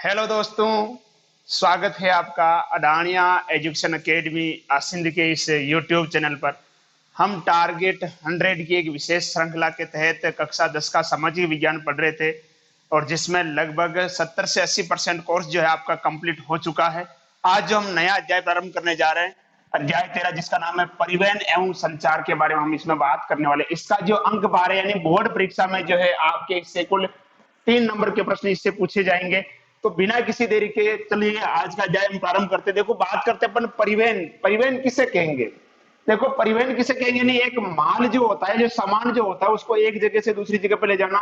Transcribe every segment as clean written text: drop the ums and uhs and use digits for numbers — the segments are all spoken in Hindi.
हेलो दोस्तों, स्वागत है आपका अडानिया एजुकेशन एकेडमी सिंध के इस यूट्यूब चैनल पर। हम टारगेट 100 की एक विशेष श्रृंखला के तहत कक्षा 10 का सामाजिक विज्ञान पढ़ रहे थे और जिसमें लगभग 70 से 80% कोर्स जो है आपका कंप्लीट हो चुका है। आज जो हम नया अध्याय प्रारंभ करने जा रहे हैं, अध्याय 13, जिसका नाम है परिवहन एवं संचार के बारे में हम इसमें बात करने वाले। इसका जो अंक 12 यानी बोर्ड परीक्षा में जो है आपके इससे कुल 3 नंबर के प्रश्न इससे पूछे जाएंगे। तो बिना किसी देरी के चलिए आज का अध्याय हम प्रारंभ करते। देखो, बात करते अपन परिवहन। परिवहन किसे कहेंगे? देखो, परिवहन किसे कहेंगे? नहीं, एक माल जो होता है, जो सामान जो होता है, उसको एक जगह से दूसरी जगह पे ले जाना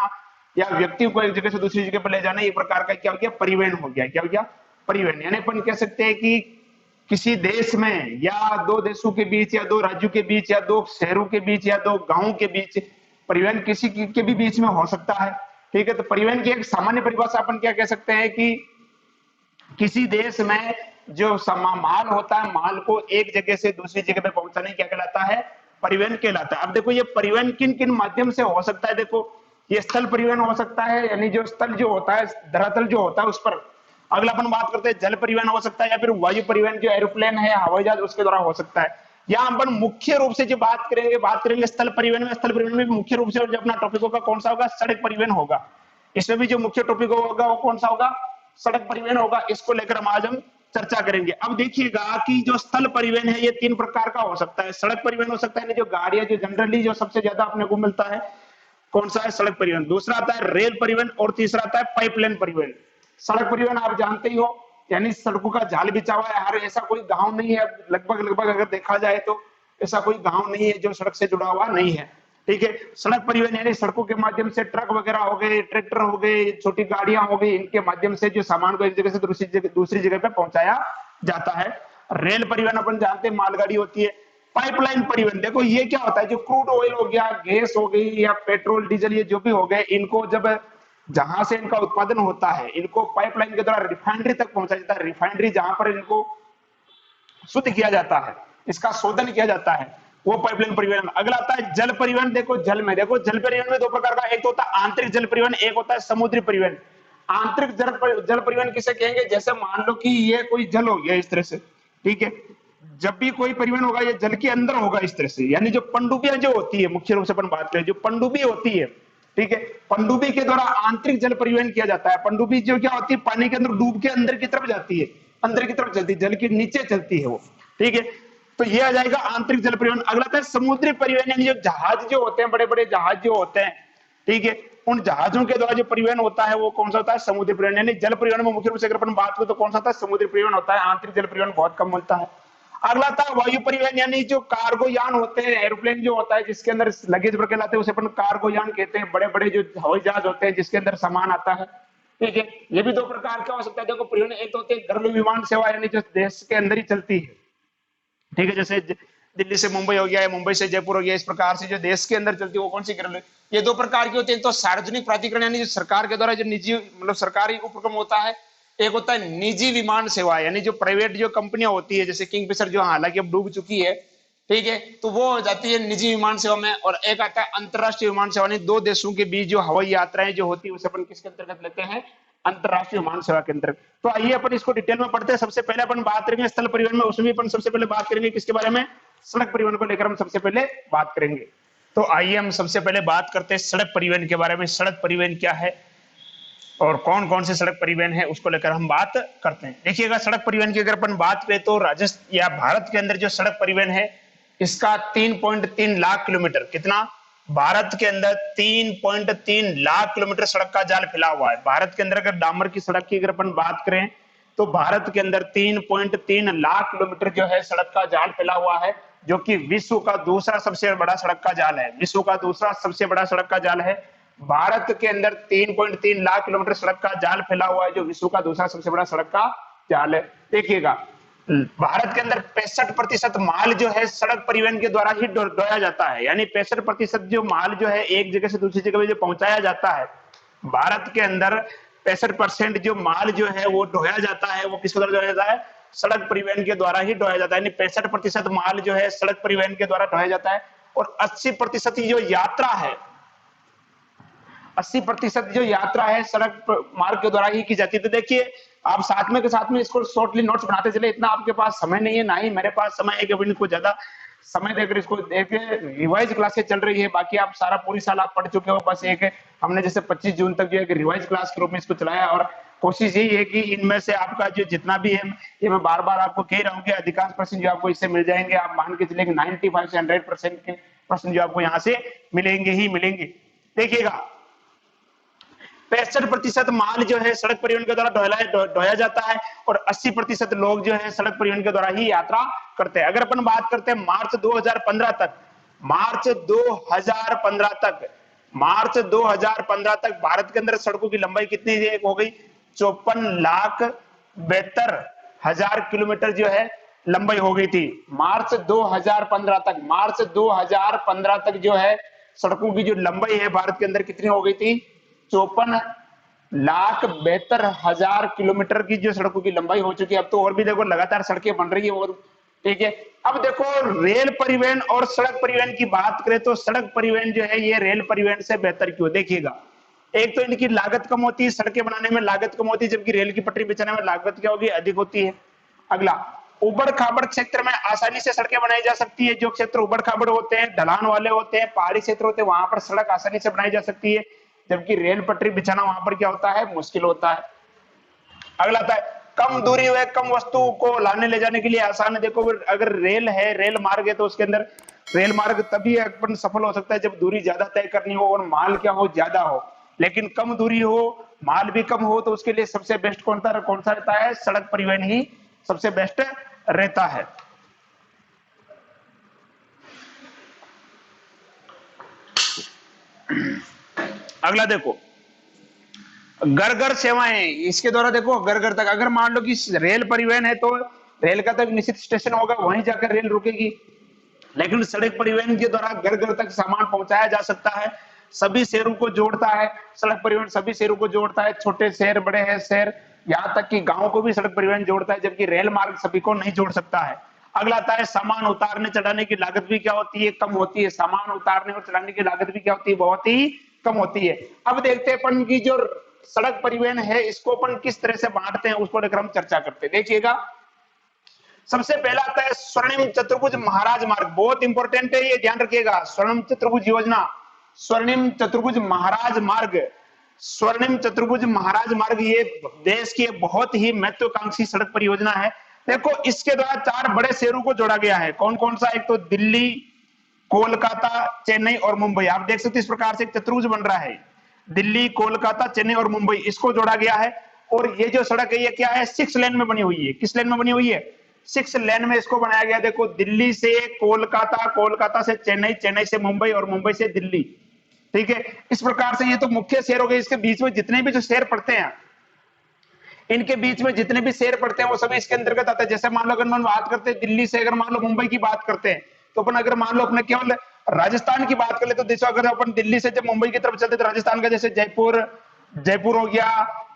या व्यक्ति को एक जगह से दूसरी जगह पे ले जाना, एक प्रकार का क्या हो गया? परिवहन हो गया। क्या हो गया? परिवहन। यानी अपन कह सकते हैं कि किसी देश में या दो देशों के बीच या दो राज्यों के बीच या दो शहरों के बीच या दो गांवों के बीच परिवहन किसी के भी बीच में हो सकता है। ठीक है, तो परिवहन की एक सामान्य परिभाषा अपन क्या कह सकते हैं कि किसी देश में जो माल होता है, माल को एक जगह से दूसरी जगह पे पहुंचाने क्या कहलाता है? परिवहन कहलाता है। अब देखो, ये परिवहन किन किन माध्यम से हो सकता है? देखो, ये स्थल परिवहन हो सकता है, यानी जो स्थल जो होता है, धरातल जो होता है उस पर। अगला अपन बात करते हैं जल परिवहन हो सकता है, या फिर वायु परिवहन जो एरोप्लेन है, हवाई जहाज, उसके द्वारा हो सकता है। यहाँ अपन मुख्य रूप से जो बात करेंगे स्थल परिवहन में। स्थल परिवहन में मुख्य रूप से जो अपना टॉपिक होगा कौन सा होगा? सड़क परिवहन होगा। इसमें भी जो मुख्य टॉपिक होगा वो कौन सा होगा? सड़क परिवहन होगा। इसको लेकर आज हम चर्चा करेंगे। अब देखिएगा कि जो स्थल परिवहन है ये 3 प्रकार का हो सकता है। सड़क परिवहन हो सकता है, जो गाड़ियां जो जनरली जो सबसे ज्यादा अपने को मिलता है, कौन सा है? सड़क परिवहन। दूसरा आता है रेल परिवहन और तीसरा आता है पाइपलाइन परिवहन। सड़क परिवहन आप जानते ही हो, यानी सड़कों का जाल बिछा हुआ है। हर ऐसा कोई गांव नहीं है, लगभग लगभग अगर देखा जाए तो ऐसा कोई गांव नहीं है जो सड़क से जुड़ा हुआ नहीं है। ठीक है, सड़क परिवहन यानी सड़कों के माध्यम से ट्रक वगैरह हो गए, ट्रैक्टर हो गए, छोटी गाड़ियां हो गई, इनके माध्यम से जो सामान को एक जगह से दूसरी जगह पे पहुंचाया जाता है। रेल परिवहन अपन जानते हैं, मालगाड़ी होती है। पाइपलाइन परिवहन, देखो ये क्या होता है? जो क्रूड ऑयल हो गया, गैस हो गई या पेट्रोल डीजल, ये जो भी हो गए, इनको जब जहां से इनका उत्पादन होता है, इनको पाइपलाइन के द्वारा रिफाइनरी तक पहुंचाया जाता है। रिफाइनरी जहां पर इनको शुद्ध किया जाता है, इसका शोधन किया जाता है, वो पाइपलाइन परिवहन। अगला आता है जल परिवहन। देखो जल परिवहन में 2 प्रकार का, एक तो होता है आंतरिक जल परिवहन, एक होता है समुद्री परिवहन। आंतरिक जल परिवहन किसे कहेंगे? जैसे मान लो कि ये कोई जल हो गया इस तरह से, ठीक है, जब भी कोई परिवहन होगा ये जल के अंदर होगा इस तरह से। यानी जो पनडुब्बियां जो होती है, मुख्य रूप से अपन बात करें जो पनडुब्बी होती है, ठीक है, पनडुब्बी के द्वारा आंतरिक जल परिवहन किया जाता है। पनडुब्बी जो क्या होती है, पानी के अंदर डूब के अंदर की तरफ जाती है, अंदर की तरफ चलती है, जल के नीचे चलती है वो। ठीक है, तो ये आ जाएगा आंतरिक जल परिवहन। अगला था समुद्री परिवहन, यानी जो जहाज जो होते हैं, बड़े बड़े जहाज जो होते हैं, ठीक है, उन जहाजों के द्वारा जो परिवहन होता है वो कौन सा होता है? समुद्री परिवहन। यानी जल परिवहन में मुख्य रूप से अगर अपन बात करें तो कौन सा होता है? समुद्री परिवहन होता है। आंतरिक जल परिवहन बहुत कम मिलता है। अगला था वायु परिवहन, यानी जो कार्गो यान होते हैं, एरोप्लेन जो होता है जिसके अंदर लगेज भर के लाते हैं, उसे अपन कार्गो यान कहते हैं। बड़े बड़े जो हवाई जहाज होते हैं जिसके अंदर सामान आता है। ठीक है, ये भी 2 प्रकार का हो सकता है। देखो परिवहन, एक तो होती है घरेलू विमान सेवा, यानी जो देश के अंदर ही चलती है। ठीक है, जैसे दिल्ली से मुंबई हो गया या मुंबई से जयपुर हो गया, इस प्रकार से जो देश के अंदर चलती है वो कौन सी घरेलू? ये 2 प्रकार की होती है। तो सार्वजनिक प्राधिकरण यानी जो सरकार के द्वारा जो निजी मतलब सरकारी उपक्रम होता है, एक होता है निजी विमान सेवा, यानी जो प्राइवेट जो कंपनियां होती है, जैसे किंगफिशर जो हालांकि अब डूब चुकी है, ठीक है, तो वो हो जाती है निजी विमान सेवा में। और एक आता है अंतरराष्ट्रीय विमान सेवा, यानी 2 देशों के बीच जो हवाई यात्राएं जो होती है उसे अपन किसके अंतर्गत लेते हैं? अंतरराष्ट्रीय विमान सेवा के अंतर्गत। तो आइए अपन इसको डिटेल में पढ़ते हैं। सबसे पहले अपन बात करेंगे स्थल परिवहन में, उसमें अपन सबसे पहले बात करेंगे किसके बारे में? सड़क परिवहन को लेकर हम सबसे पहले बात करेंगे। तो आइए हम सबसे पहले बात करते हैं सड़क परिवहन के बारे में। सड़क परिवहन क्या है और कौन कौन से सड़क परिवहन है उसको लेकर हम बात करते हैं। देखिएगा, सड़क परिवहन की अगर अपन बात करें तो राजस्थान या भारत के अंदर जो सड़क परिवहन है इसका 3.3 लाख किलोमीटर, कितना? भारत के अंदर 3.3 लाख किलोमीटर सड़क का जाल फैला हुआ है। भारत के अंदर अगर डामर की सड़क की अगर अपन बात करें तो भारत के अंदर 3.3 लाख किलोमीटर जो है सड़क का जाल फैला हुआ है, जो कि विश्व का दूसरा सबसे बड़ा सड़क का जाल है। विश्व का दूसरा सबसे बड़ा सड़क का जाल है। भारत के अंदर 3.3 लाख किलोमीटर सड़क का जाल फैला हुआ है, जो विश्व का दूसरा सबसे बड़ा सड़क का जाल है। देखिएगा, भारत के अंदर 65% माल जो है सड़क परिवहन के द्वारा ही ढोया जाता है। यानी 65% जो माल जो है एक जगह से दूसरी जगह जो पहुंचाया जाता है, भारत के अंदर 65% जो माल जो है वो ढोया जाता है, वो किसके द्वारा ढोया जाता है? सड़क परिवहन के द्वारा ही ढोया जाता है। यानी 65% माल जो है सड़क परिवहन के द्वारा ढोया जाता है। और 80% जो यात्रा है, 80% जो यात्रा है सड़क मार्ग के द्वारा ही की जाती है। तो देखिए, आप साथ में के साथ में इसको शॉर्टली नोट्स बनाते चले, इतना आपके पास समय नहीं है, ना ही मेरे पास समय है कि अभी इनको ज्यादा समय देकर इसको देखे। रिवाइज क्लासेस चल रही है, बाकी आप सारा पूरी साल आप पढ़ चुके हो, बस एक हमने जैसे 25 जून तक जो है रिवाइज क्लास के रूप में इसको चलाया, और कोशिश यही है कि इनमें से आपका जो जितना भी है, ये मैं बार बार आपको कह रहा हूँ कि अधिकांश प्रश्न जो आपको इससे मिल जाएंगे, आप मान के चले 95 से 100% के प्रश्न जो आपको यहाँ से मिलेंगे ही मिलेंगे। देखिएगा 65% माल जो है सड़क परिवहन के द्वारा ढोया जाता है, और 80% लोग जो है सड़क परिवहन के द्वारा ही यात्रा करते हैं। अगर अपन बात करते हैं मार्च 2015 तक, मार्च 2015 तक, मार्च 2015 तक भारत के अंदर सड़कों की लंबाई कितनी हो गई? 54,72,000 किलोमीटर जो है लंबाई हो गई थी मार्च 2015 तक। मार्च 2015 तक जो है सड़कों की जो लंबाई है भारत के अंदर कितनी हो गई थी? 54,72,000 किलोमीटर की जो सड़कों की लंबाई हो चुकी है। अब तो और भी देखो लगातार सड़कें बन रही है, और ठीक है। अब देखो रेल परिवहन और सड़क परिवहन की बात करें तो सड़क परिवहन जो है ये रेल परिवहन से बेहतर क्यों? देखिएगा, एक तो इनकी लागत कम होती है, सड़कें बनाने में लागत कम होती है, जबकि रेल की पटरी बिछाने में लागत क्या होगी? अधिक होती है। अगला, उबड़ खाबड़ क्षेत्र में आसानी से सड़कें बनाई जा सकती है। जो क्षेत्र उबड़ खाबड़ होते हैं, ढलान वाले होते हैं, पहाड़ी क्षेत्र होते हैं, वहां पर सड़क आसानी से बनाई जा सकती है, जबकि रेल पटरी बिछाना वहां पर क्या होता है? मुश्किल होता है। अगला आता है कम दूरी व कम वस्तु को लाने ले जाने के लिए आसान है। देखो अगर रेल है, रेल मार्ग है, तो उसके अंदर रेल मार्ग तभी अपन सफल हो सकता है जब दूरी ज्यादा तय करनी हो और माल क्या हो? ज्यादा हो। लेकिन कम दूरी हो, माल भी कम हो, तो उसके लिए सबसे बेस्ट कौन सा रहता है? सड़क परिवहन ही सबसे बेस्ट रहता है। अगला देखो घर घर सेवाएं, इसके द्वारा देखो घर घर तक, अगर मान लो कि रेल परिवहन है तो रेल का तक निश्चित स्टेशन होगा, वहीं जाकर रेल रुकेगी। लेकिन सड़क परिवहन के द्वारा घर घर तक सामान पहुंचाया जा सकता है, सभी शहरों को जोड़ता है। सड़क परिवहन सभी शहरों को जोड़ता है, छोटे शहर, बड़े है शहर, यहाँ तक कि गांव को भी सड़क परिवहन जोड़ता है, जबकि रेल मार्ग सभी को नहीं जोड़ सकता है। अगला आता है सामान उतारने चढ़ाने की लागत भी क्या होती है? कम होती है। सामान उतारने और चढ़ाने की लागत भी क्या होती है? बहुत ही कम होती है। अब देखते हैं अपन की जो सड़क परिवहन है इसको अपन किस तरह से बांटते हैं, उसको लेकर हम चर्चा करते हैं। देखिएगा सबसे पहला आता है स्वर्णिम चतुर्भुज महाराज मार्ग, बहुत इंपॉर्टेंट है, ये ध्यान रखिएगा। स्वर्णिम चतुर्भुज योजना, स्वर्णिम चतुर्भुज महाराज मार्ग, स्वर्णिम चतुर्भुज महाराज मार्ग ये देश की बहुत ही महत्वाकांक्षी सड़क परियोजना है। देखो इसके द्वारा 4 बड़े शहरों को जोड़ा गया है। कौन कौन सा? एक तो दिल्ली, कोलकाता, चेन्नई और मुंबई। आप देख सकते इस प्रकार से एक चतुर्भुज बन रहा है, दिल्ली, कोलकाता, चेन्नई और मुंबई, इसको जोड़ा गया है। और ये जो सड़क है ये क्या है? 6 लेन में बनी हुई है। किस लेन में बनी हुई है? 6 लेन में इसको बनाया गया। देखो दिल्ली से कोलकाता, कोलकाता से चेन्नई, चेन्नई से मुंबई और मुंबई से दिल्ली, ठीक है। इस प्रकार से ये तो मुख्य शहर हो गए। इसके बीच में जितने भी जो शहर पड़ते हैं, इनके बीच में जितने भी शहर पड़ते हैं वो सभी इसके अंतर्गत आते हैं। जैसे मान लो अगर हम बात करते हैं दिल्ली से, अगर मान लो मुंबई की बात करते हैं, तो अपन अगर मान लो अपने केवल राजस्थान की बात कर ले तो देखो अगर अपन दिल्ली से जब मुंबई की तरफ चलते तो राजस्थान का जैसे जयपुर, जयपुर हो गया,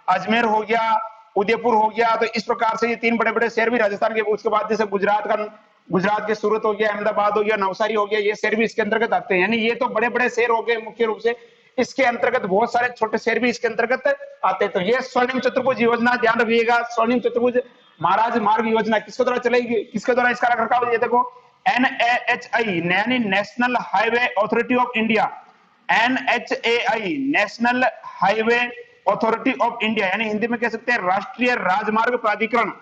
अजमेर हो गया, उदयपुर हो गया, तो इस प्रकार से ये 3 बड़े बड़े शहर भी राजस्थान के। उसके बाद जैसे गुजरात के सूरत हो गया, अहमदाबाद हो गया, नवसारी हो गया, ये शहर भी इसके अंतर्गत आते हैं। यानी ये तो बड़े बड़े शहर हो गए मुख्य रूप से। इसके अंतर्गत बहुत सारे छोटे शहर भी इसके अंतर्गत आते हैं। तो ये स्वर्णिम चतुर्भुज योजना ध्यान रखिएगा। स्वर्णिम चतुर्भुज महाराज मार्ग योजना किसके द्वारा चलेगी? किसके द्वारा इसका रखरखाव? ये देखो NHAI यानी national highway authority of India, NHAI national highway authority of India, यानी हिंदी में कह सकते हैं राष्ट्रीय राजमार्ग प्राधिकरण,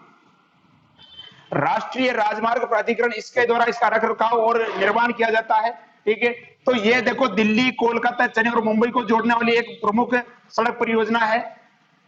राष्ट्रीय राजमार्ग प्राधिकरण, इसके द्वारा इसका रखरखाव और निर्माण किया जाता है, ठीक है। तो ये देखो दिल्ली, कोलकाता, चेन्नई और मुंबई को जोड़ने वाली एक प्रमुख सड़क परियोजना है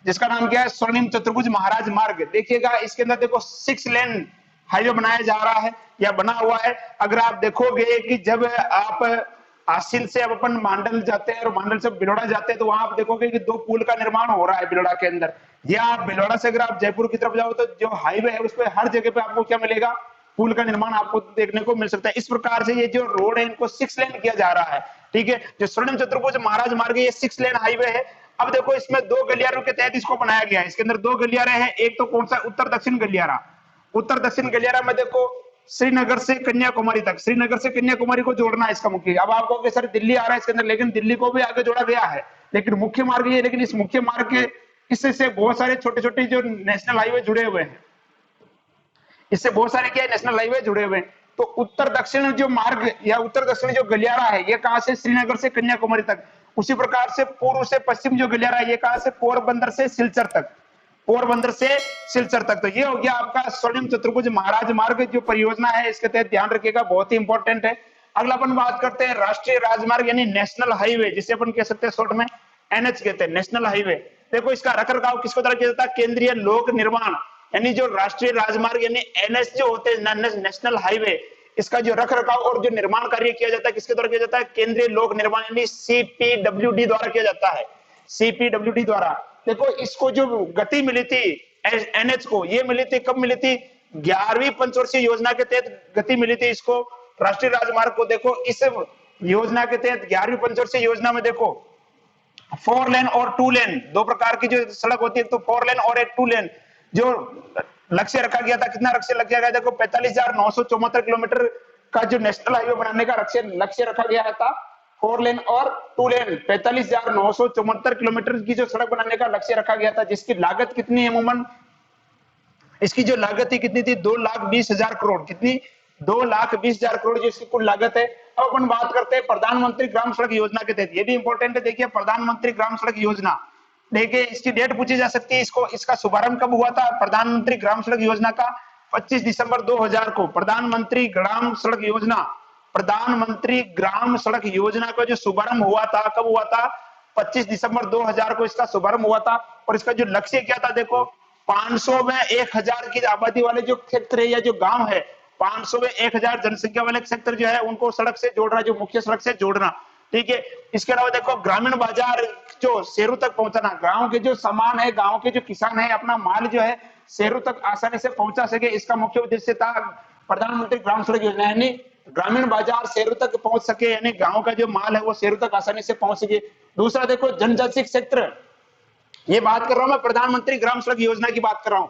जिसका नाम क्या है? स्वर्णिम चतुर्भुज महाराज मार्ग। देखिएगा इसके अंदर देखो 6 लेन हाईवे बनाया जा रहा है या बना हुआ है। अगर आप देखोगे कि जब आप आसिल से अब अपन मांडल जाते हैं और मांडल से बिलोड़ा जाते हैं तो वहां आप देखोगे कि 2 पुल का निर्माण हो रहा है बिलोड़ा के अंदर। या आप बिलोड़ा से अगर आप जयपुर की तरफ जाओ तो जो हाईवे है उस पर हर जगह पे आपको क्या मिलेगा? पुल का निर्माण आपको देखने को मिल सकता है। इस प्रकार से ये जो रोड है इनको 6 लेन किया जा रहा है, ठीक है। जो स्वर्णिम चतुर्भुज महाराज मार्ग ये 6 लेन हाईवे है। अब देखो इसमें 2 गलियारों के तहत इसको बनाया गया है। इसके अंदर 2 गलियारे हैं, एक तो कौन सा? उत्तर दक्षिण गलियारा। उत्तर दक्षिण गलियारा में देखो श्रीनगर से कन्याकुमारी तक, श्रीनगर से कन्याकुमारी को जोड़ना है इसका मुख्य। अब आपको सर दिल्ली आ रहा है इसके अंदर, लेकिन दिल्ली को भी आगे जोड़ा गया है, लेकिन मुख्य मार्ग ये, लेकिन इस मुख्य मार्ग के इससे बहुत सारे छोटे छोटे जो नेशनल हाईवे जुड़े हुए हैं, इससे बहुत सारे क्या नेशनल हाईवे जुड़े हुए हैं। तो उत्तर दक्षिण जो मार्ग या उत्तर दक्षिण जो गलियारा है, ये कहां से श्रीनगर से कन्याकुमारी तक, उसी प्रकार से पूर्व से पश्चिम जो गलियारा है, ये कहां से पोरबंदर से सिलचर तक, पोरबंदर से सिलचर तक। तो ये हो गया आपका स्वर्णिम चतुर्भुज महाराज मार्ग जो परियोजना है, इसके तहत ध्यान रखिएगा, बहुत ही इंपॉर्टेंट है। अगला अपन बात करते हैं राष्ट्रीय राजमार्ग यानी नेशनल हाईवे, जिसे अपन कह सकते हैं शॉर्ट में एनएच कहते हैं, नेशनल हाईवे। देखो इसका रखरखाव किसको द्वारा किया जाता है, केंद्रीय लोक निर्माण यानी जो राष्ट्रीय राजमार्ग यानी एनएच जो होते हैं नेशनल हाईवे, इसका जो रखरखाव और जो निर्माण कार्य किया जाता है किसके द्वारा किया जाता है, केंद्रीय लोक निर्माण यानी सीपीडब्ल्यूडी द्वारा किया जाता है, सीपीडब्ल्यूडी द्वारा। देखो इसको जो गति मिली थी एनएच को, ये मिली थी कब मिली थी, 11वीं पंचवर्षीय योजना के तहत गति मिली थी इसको, राष्ट्रीय राजमार्ग को। देखो इस योजना के तहत 11वीं पंचवर्षीय योजना में देखो 4 लेन और 2 लेन, दो प्रकार की जो सड़क होती है, तो 4 लेन और एक 2 लेन जो लक्ष्य रखा गया था, कितना लक्ष्य रखा गया, देखो 45,974 किलोमीटर का जो नेशनल हाईवे बनाने का लक्ष्य रखा गया था। 4 लेन और 2 लेन 45,974 किलोमीटर की जो सड़क बनाने का लक्ष्य रखा गया था, जिसकी लागत कितनी है अमूमन, इसकी जो लागत थी कितनी थी, 2,20,000 करोड़, कितनी 2,20,000 करोड़ जो इसकी कुल लागत है। अब अपन बात करते हैं प्रधानमंत्री ग्राम सड़क योजना के तहत, ये भी इंपॉर्टेंट है। देखिए प्रधानमंत्री ग्राम सड़क योजना, देखिए इसकी डेट पूछी जा सकती है, इसको इसका शुभारंभ कब हुआ था, प्रधानमंत्री ग्राम सड़क योजना का 25 दिसंबर 2000 को प्रधानमंत्री ग्राम सड़क योजना, प्रधानमंत्री ग्राम सड़क योजना का जो शुभारंभ हुआ था, कब हुआ था, 25 दिसंबर 2000 को इसका शुभारंभ हुआ था। और इसका जो लक्ष्य क्या था, देखो 500 में 1000 की आबादी वाले जो क्षेत्र है या जो गांव है, 500 में 1000 जनसंख्या वाले क्षेत्र जो है उनको सड़क से जोड़ना, जो मुख्य सड़क से जोड़ना, ठीक है। इसके अलावा देखो ग्रामीण बाजार जो शहरों तक पहुंचाना, गांव के जो सामान है, गांव के जो किसान है, अपना माल जो है शहरों तक आसानी से पहुंचा सके, इसका मुख्य उद्देश्य था प्रधानमंत्री ग्राम सड़क योजना, यानी ग्रामीण बाजार शहरों तक पहुंच सके, यानी गांव का जो माल है वो शहरों तक आसानी से पहुंच सके। दूसरा देखो जनजातीय क्षेत्र, ये बात कर रहा हूं मैं प्रधानमंत्री ग्राम सड़क योजना की बात कर रहा हूं,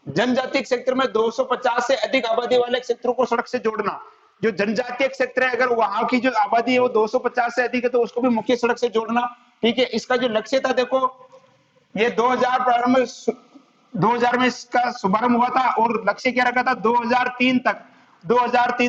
जनजातीय क्षेत्र में 250 से अधिक आबादी वाले क्षेत्रों को सड़क से जोड़ना। जो जनजातीय क्षेत्र है, अगर वहां की जो आबादी है वो 250 से अधिक है, तो उसको भी मुख्य सड़क से जोड़ना, ठीक है। इसका जो लक्ष्य था, देखो ये 2000 में इसका शुभारंभ हुआ था, और लक्ष्य क्या रखा था, 2003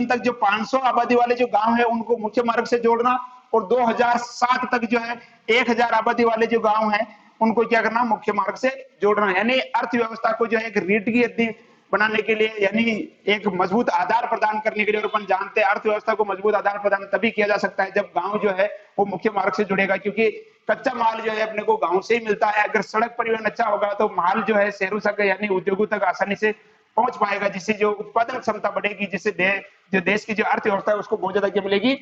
तक जो 500 आबादी वाले जो गांव है उनको मुख्य मार्ग से जोड़ना, और 2007 तक जो है 1000 आबादी वाले जो गांव है उनको क्या करना, मुख्य मार्ग से जोड़ना। यानी अर्थव्यवस्था को जो है एक रीढ़ की हड्डी बनाने के लिए, यानी एक मजबूत आधार प्रदान करने के लिए, और अपन जानते हैं अर्थव्यवस्था को मजबूत आधार प्रदान तभी किया जा सकता है जब गांव जो है वो मुख्य मार्ग से जुड़ेगा, क्योंकि कच्चा माल जो है अपने को गांव से ही मिलता है। अगर सड़क परिवहन अच्छा होगा तो माल जो है शहरों तक यानी उद्योगों तक आसानी से पहुंच पाएगा, जिससे जो उत्पादन क्षमता बढ़ेगी, जिससे जो देश की जो अर्थव्यवस्था है उसको बहुत ज्यादा क्या मिलेगी,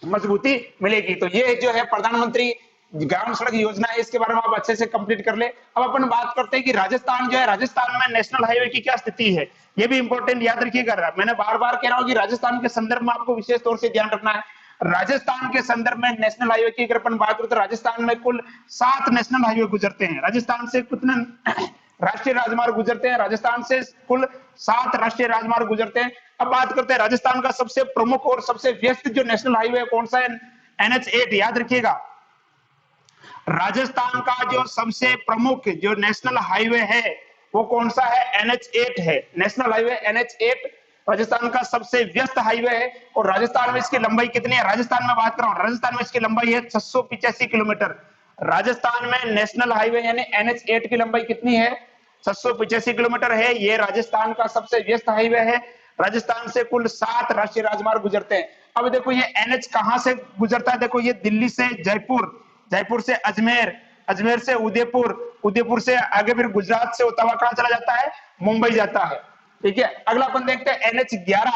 मजबूती मिलेगी। तो ये जो है प्रधानमंत्री ग्राम सड़क योजना है, इसके बारे में आप अच्छे से कंप्लीट कर ले। अब अपन बात करते हैं कि राजस्थान जो है, राजस्थान में नेशनल हाईवे की क्या स्थिति है, ये भी इंपॉर्टेंट याद रखिएगा। मैंने बार बार कह रहा हूं कि राजस्थान के संदर्भ में आपको विशेष तौर से ध्यान रखना है। राजस्थान के संदर्भ में नेशनल हाईवे की अगर अपन बात करें तो राजस्थान में कुल 7 नेशनल हाईवे गुजरते हैं। राजस्थान से कितने राष्ट्रीय राजमार्ग गुजरते हैं, राजस्थान से कुल 7 राष्ट्रीय राजमार्ग गुजरते हैं। अब बात करते हैं राजस्थान का सबसे प्रमुख और सबसे व्यस्त जो नेशनल हाईवे कौन सा है, NH8, याद रखिएगा। राजस्थान का जो सबसे प्रमुख जो नेशनल हाईवे है वो कौन सा है, NH8 है। नेशनल हाईवे NH8 राजस्थान का सबसे व्यस्त हाईवे है। और राजस्थान में इसकी लंबाई कितनी है, राजस्थान में बात कर रहा हूं, राजस्थान में इसकी लंबाई है 685 किलोमीटर। राजस्थान में नेशनल हाईवे यानी NH8 की लंबाई कितनी है, 685 किलोमीटर है। ये राजस्थान का सबसे व्यस्त हाईवे है। राजस्थान से कुल 7 राष्ट्रीय राजमार्ग गुजरते हैं। अब देखो ये NH कहां से गुजरता है, देखो ये दिल्ली से जयपुर, जयपुर से अजमेर, अजमेर से उदयपुर, उदयपुर से आगे फिर गुजरात से होता हुआ कहां चला जाता है, मुंबई जाता है, ठीक है। अगला अपन देखते हैं NH11।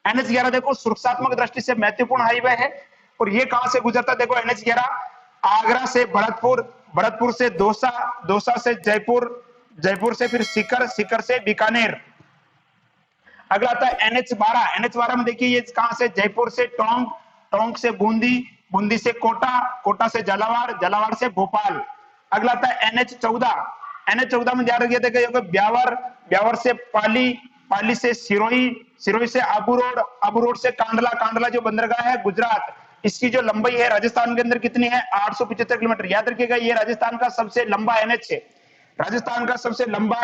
NH11 देखो सुरक्षात्मक दृष्टि से महत्वपूर्ण हाईवे है, और ये कहां से गुजरता है, देखो NH11 आगरा से भरतपुर, भरतपुर से दौसा, दौसा से जयपुर, जयपुर से फिर सीकर, सीकर से बीकानेर। अगला आता है NH12। NH12 में देखिए ये कहां से, जयपुर से टोंक, टोंक से बूंदी, बूंदी से कोटा, कोटा से झालावाड़, झालावाड़ से भोपाल। अगला आता है NH14। NH14 में ध्यान रखिए ब्यावर, ब्यावर से पाली, पाली से सिरोही, सिरोही से आबू रोड, आबू रोड से कांडला, कांडला जो बंदरगाह है गुजरात, इसकी जो लंबाई है राजस्थान के अंदर कितनी है, 875 किलोमीटर। याद रखिएगा ये राजस्थान का सबसे लंबा एनएच है। राजस्थान का सबसे लंबा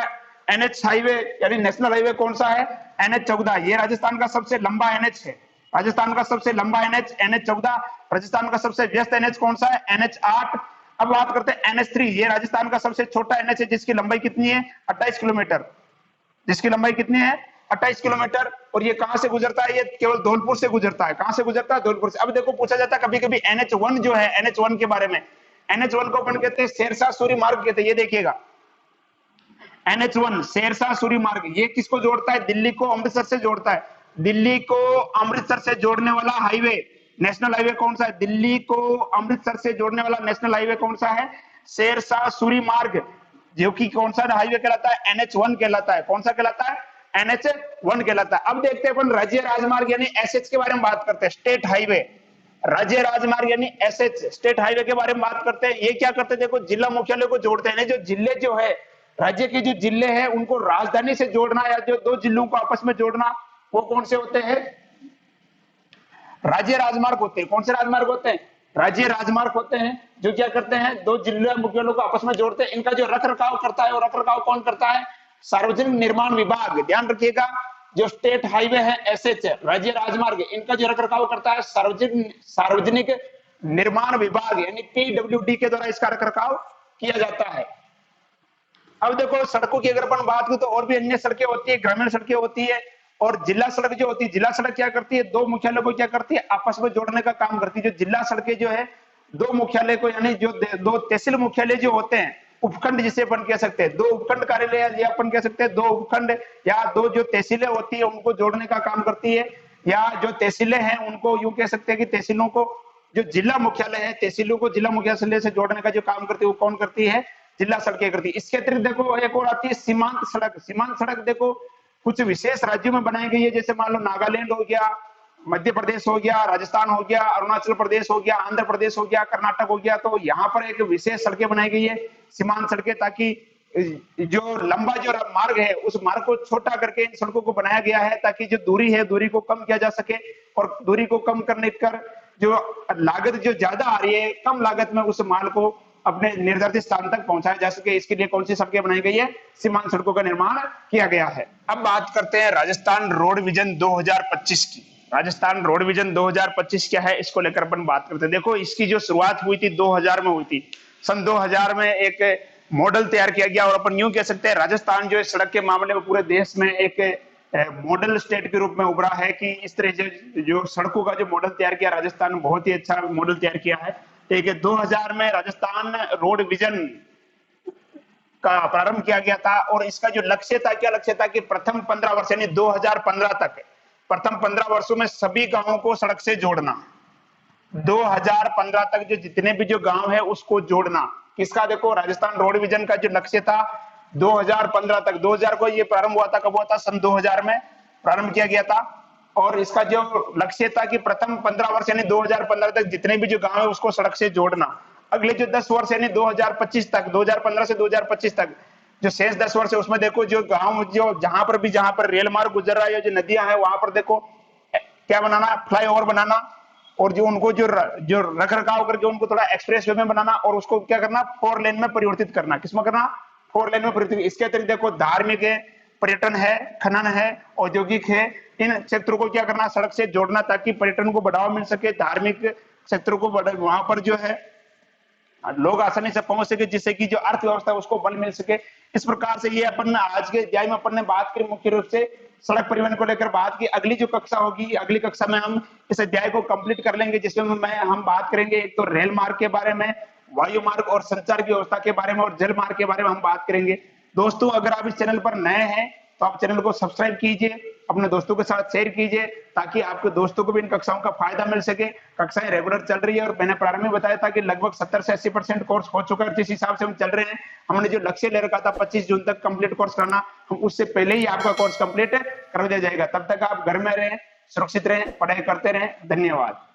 एनएच हाईवे यानी नेशनल हाईवे कौन सा है, एनएच 14। ये राजस्थान का सबसे लंबा एनएच है। राजस्थान का सबसे लंबा एनएच एनएच 14। राजस्थान का सबसे व्यस्त एनएच कौन सा है, एनएच 8। अब बात करते हैं एनएच 3। ये राजस्थान का सबसे छोटा एनएच है जिसकी लंबाई कितनी है, 28 किलोमीटर। जिसकी लंबाई कितनी है, 28 किलोमीटर। और ये कहां से गुजरता है, ये केवल धौलपुर से गुजरता है। कहां से गुजरता है, धौलपुर से। अब देखो पूछा जाता है कभी कभी एनएच 1 जो है, एनएच 1 के बारे में। एनएच 1 को अपन कहते हैं शेरशाह सूरी मार्ग कहते हैं। ये देखिएगा एनएच 1 शेरशाह सूरी मार्ग, ये किसको जोड़ता है, दिल्ली को अमृतसर से जोड़ता है। दिल्ली को अमृतसर से जोड़ने वाला हाईवे, नेशनल हाईवे कौन सा है, दिल्ली को अमृतसर से जोड़ने वाला नेशनल हाईवे कौन सा है, शेरशाह सूरी मार्ग, जो कि कौन सा हाईवे कहलाता है, एनएच 1 कहलाता है। कौन सा कहलाता है, एनएच 1 कहलाता है। अब देखते हैं अपन राज्य राजमार्ग यानी एसएच के बारे में बात करते हैं। स्टेट हाईवे, राज्य राजमार्ग यानी एसएच, स्टेट हाईवे के बारे में बात करते हैं। ये क्या करते हैं, देखो जिला मुख्यालय को जोड़ते हैं। जो जिले जो है, राज्य के जो जिले हैं उनको राजधानी से जोड़ना या जो दो जिलों को आपस में जोड़ना, वो कौन से होते हैं, राज्य राजमार्ग होते हैं। कौन से राजमार्ग होते हैं, राज्य राजमार्ग होते हैं, जो क्या करते हैं, दो जिला मुख्यालयों को आपस में जोड़ते हैं। इनका जो रखरखाव करता है, वो रखरखाव कौन करता है, सार्वजनिक निर्माण विभाग। ध्यान रखिएगा, जो स्टेट हाईवे है एसएच, राज्य राजमार्ग, इनका जो रखरखाव करता है सार्वजनिक निर्माण विभाग यानी पीडब्ल्यूडी के द्वारा इसका रखरखाव किया जाता है। अब देखो सड़कों की अगर अपन बात करें तो और भी अन्य सड़कें होती है, ग्रामीण सड़कें होती है, और जिला सड़क जो होती है, जिला सड़क क्या करती है, दो मुख्यालय को क्या करती है, आपस में जोड़ने का काम करती है। जो जिला सड़कें जो है दो मुख्यालय को यानी जो दो तहसील मुख्यालय जो होते हैं, उपखंड जिसे अपन कह सकते हैं, दो उपखंड कार्यालय या अपन कह सकते हैं दो उपखंड या दो जो तहसीलें होती है उनको जोड़ने का काम करती है। या जो तहसीलें हैं उनको यूं कह सकते हैं कि तहसीलों को, जो जिला मुख्यालय है तहसीलों को जिला मुख्यालय से जोड़ने का जो काम करती है वो कौन करती है, जिला सड़कें करती है। इसके अतिरिक्त देखो एक और आती है सीमांत सड़क। सीमांत सड़क देखो कुछ विशेष राज्यों में बनाई गई है, जैसे मान लो नागालैंड हो गया, मध्य प्रदेश हो गया, राजस्थान हो गया, अरुणाचल प्रदेश हो गया, आंध्र प्रदेश हो गया, कर्नाटक हो गया। तो यहाँ पर एक विशेष सड़कें बनाई गई है सीमांत सड़कें, ताकि जो लंबा जो मार्ग है उस मार्ग को छोटा करके इन सड़कों को बनाया गया है, ताकि जो दूरी है दूरी को कम किया जा सके, और दूरी को कम करने कर जो लागत जो ज्यादा आ रही है, कम लागत में उस माल को अपने निर्धारित स्थान तक पहुंचाया जा सके। इसके लिए कौन सी सड़कें बनाई गई है, सीमांत सड़कों का निर्माण किया गया है। अब बात करते हैं राजस्थान रोड विजन 2025 की। राजस्थान रोड विजन 2025 क्या है, इसको लेकर अपन बात करते हैं। देखो इसकी जो शुरुआत हुई थी 2000 में हुई थी। सन 2000 में एक मॉडल तैयार किया गया, और अपन यूं कह सकते हैं राजस्थान जो है सड़क के मामले में पूरे देश में एक मॉडल स्टेट के रूप में उभरा है, कि इस तरह से जो सड़कों का जो मॉडल तैयार किया राजस्थान, बहुत ही अच्छा मॉडल तैयार किया है। ठीक है, 2000 में राजस्थान रोड विजन का प्रारंभ किया गया था, और इसका जो लक्ष्य था, क्या लक्ष्य था कि प्रथम 15 वर्ष यानी 2015 तक, प्रथम 15 वर्षों में सभी गांवों को सड़क से जोड़ना। 2015 तक जो जितने भी जो गांव है उसको जोड़ना। किसका, देखो राजस्थान रोड विजन का जो लक्ष्य था 2015 तक, 2000 को ये प्रारंभ हुआ था, कब हुआ था, सन 2000 में प्रारंभ किया गया था। और इसका जो लक्ष्य था कि प्रथम 15 वर्ष यानी 2015 तक जितने भी जो गांव है उसको सड़क से जोड़ना। अगले जो 10 वर्ष यानी 2025 तक, 2015 से 2025 तक जो शेष 10 वर्ष है उसमें देखो जो गांव जो जहां पर रेल मार्ग गुजर रहा है, जो नदियां हैं वहां पर देखो क्या बनाना, फ्लाईओवर बनाना, और जो उनको जो रखरखाव करके उनको थोड़ा एक्सप्रेस वे में बनाना, और उसको क्या करना, 4 लेन में परिवर्तित करना। किसमें करना, 4 लेन में परिवर्तित। इसके अतिरिक्त देखो धार्मिक है, पर्यटन है, खनन है, औद्योगिक है, इन क्षेत्रों को क्या करना, सड़क से जोड़ना, ताकि पर्यटन को बढ़ावा मिल सके, धार्मिक क्षेत्रों को वहां पर जो है लोग आसानी से पहुंच सके, जिससे कि जो अर्थव्यवस्था उसको बल मिल सके। इस प्रकार से ये अपन आज के अध्याय में अपन ने बात की, मुख्य रूप से सड़क परिवहन को लेकर बात की। अगली जो कक्षा होगी, अगली कक्षा में हम इस अध्याय को कंप्लीट कर लेंगे, जिसमें हम बात करेंगे एक तो रेल मार्ग के बारे में, वायु मार्ग और संचार की व्यवस्था के बारे में, और जल मार्ग के बारे में हम बात करेंगे। दोस्तों अगर आप इस चैनल पर नए हैं तो आप चैनल को सब्सक्राइब कीजिए, अपने दोस्तों के साथ शेयर कीजिए, ताकि आपके दोस्तों को भी इन कक्षाओं का फायदा मिल सके। कक्षाएं रेगुलर चल रही है, और मैंने प्रारंभ में बताया था कि लगभग 70 से 80% कोर्स हो चुका है। जिस हिसाब से हम चल रहे हैं, हमने जो लक्ष्य ले रखा था 25 जून तक कंप्लीट कोर्स करना, हम उससे पहले ही आपका कोर्स कंप्लीट कर दिया जाएगा। तब तक आप घर में रहें, सुरक्षित रहें, पढ़ाई करते रहें। धन्यवाद।